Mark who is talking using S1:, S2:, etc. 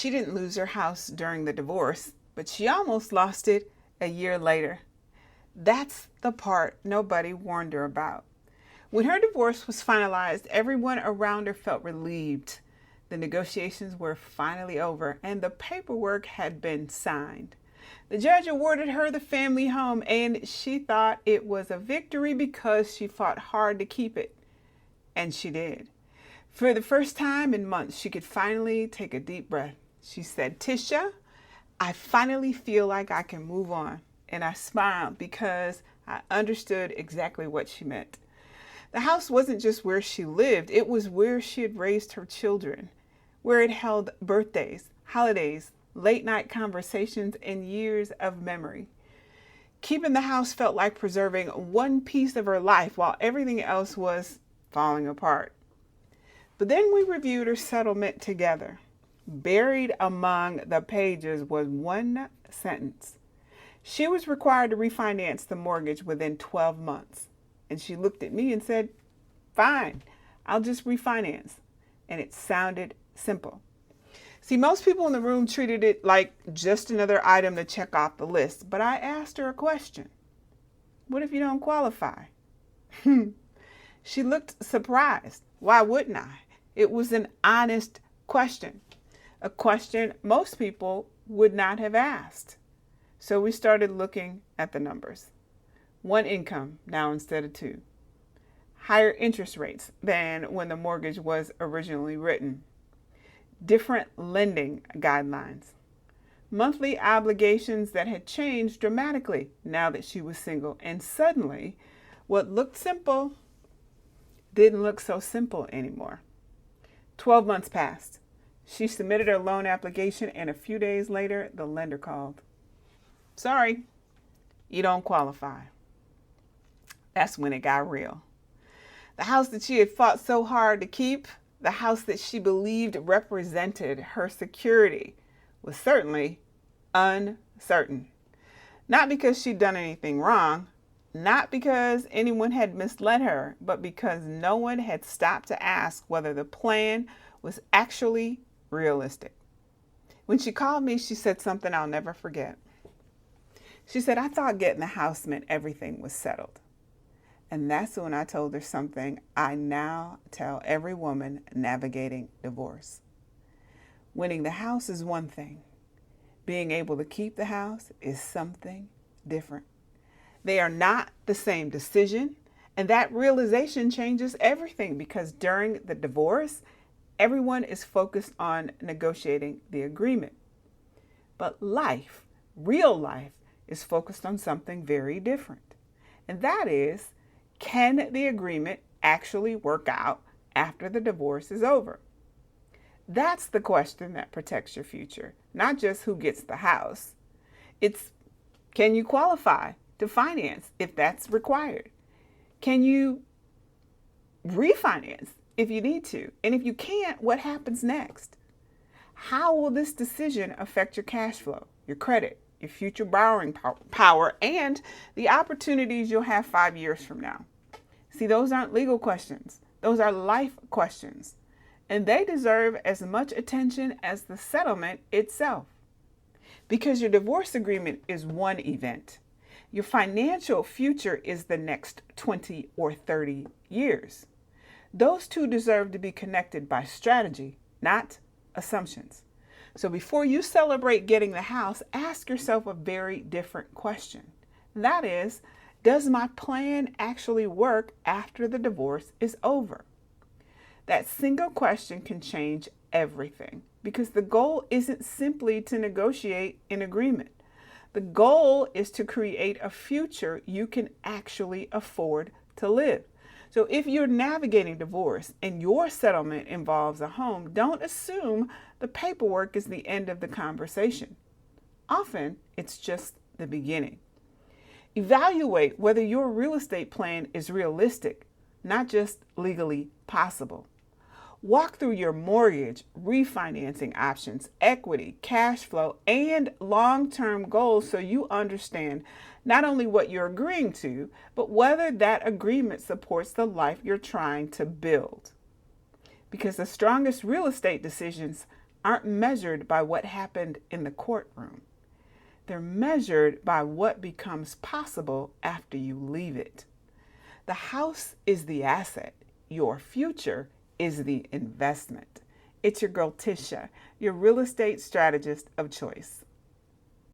S1: She didn't lose her house during the divorce, but she almost lost it a year later. That's the part nobody warned her about. When her divorce was finalized, everyone around her felt relieved. The negotiations were finally over and the paperwork had been signed. The judge awarded her the family home and she thought it was a victory because she fought hard to keep it. And she did. For the first time in months, she could finally take a deep breath. She said, "Tisha, I finally feel like I can move on." And I smiled because I understood exactly what she meant. The house wasn't just where she lived, it was where she had raised her children, where it held birthdays, holidays, late night conversations, and years of memory. Keeping the house felt like preserving one piece of her life while everything else was falling apart. But then we reviewed her settlement together. Buried among the pages was one sentence. She was required to refinance the mortgage within 12 months. And she looked at me and said, "Fine, I'll just refinance." And it sounded simple. See, most people in the room treated it like just another item to check off the list. But I asked her a question. "What if you don't qualify?" She looked surprised. Why wouldn't I? It was an honest question. A question most people would not have asked. So we started looking at the numbers. One income now instead of two. Higher interest rates than when the mortgage was originally written. Different lending guidelines. Monthly obligations that had changed dramatically now that she was single. And suddenly, what looked simple didn't look so simple anymore. 12 months passed. She submitted her loan application and a few days later, the lender called. "Sorry, you don't qualify." That's when it got real. The house that she had fought so hard to keep, the house that she believed represented her security, was certainly uncertain. Not because she'd done anything wrong, not because anyone had misled her, but because no one had stopped to ask whether the plan was actually realistic. When she called me, she said something I'll never forget. She said, "I thought getting the house meant everything was settled." And that's when I told her something I now tell every woman navigating divorce. Winning the house is one thing. Being able to keep the house is something different. They are not the same decision, and that realization changes everything because during the divorce, everyone is focused on negotiating the agreement. But life, real life, is focused on something very different. And that is, can the agreement actually work out after the divorce is over? That's the question that protects your future, not just who gets the house. It's, can you qualify to finance if that's required? Can you refinance if you need to? And if you can't, what happens next? How will this decision affect your cash flow, your credit, your future borrowing power, and the opportunities you'll have 5 years from now? See, those aren't legal questions. Those are life questions. And they deserve as much attention as the settlement itself. Because your divorce agreement is one event. Your financial future is the next 20 or 30 years. Those two deserve to be connected by strategy, not assumptions. So before you celebrate getting the house, ask yourself a very different question. That is, does my plan actually work after the divorce is over? That single question can change everything because the goal isn't simply to negotiate an agreement. The goal is to create a future you can actually afford to live. So if you're navigating divorce and your settlement involves a home, don't assume the paperwork is the end of the conversation. Often, it's just the beginning. Evaluate whether your real estate plan is realistic, not just legally possible. Walk through your mortgage, refinancing options, equity, cash flow, and long-term goals so you understand not only what you're agreeing to, but whether that agreement supports the life you're trying to build. Because the strongest real estate decisions aren't measured by what happened in the courtroom. They're measured by what becomes possible after you leave it. The house is the asset. Your future is the investment. It's your girl Tisha, your real estate strategist of choice.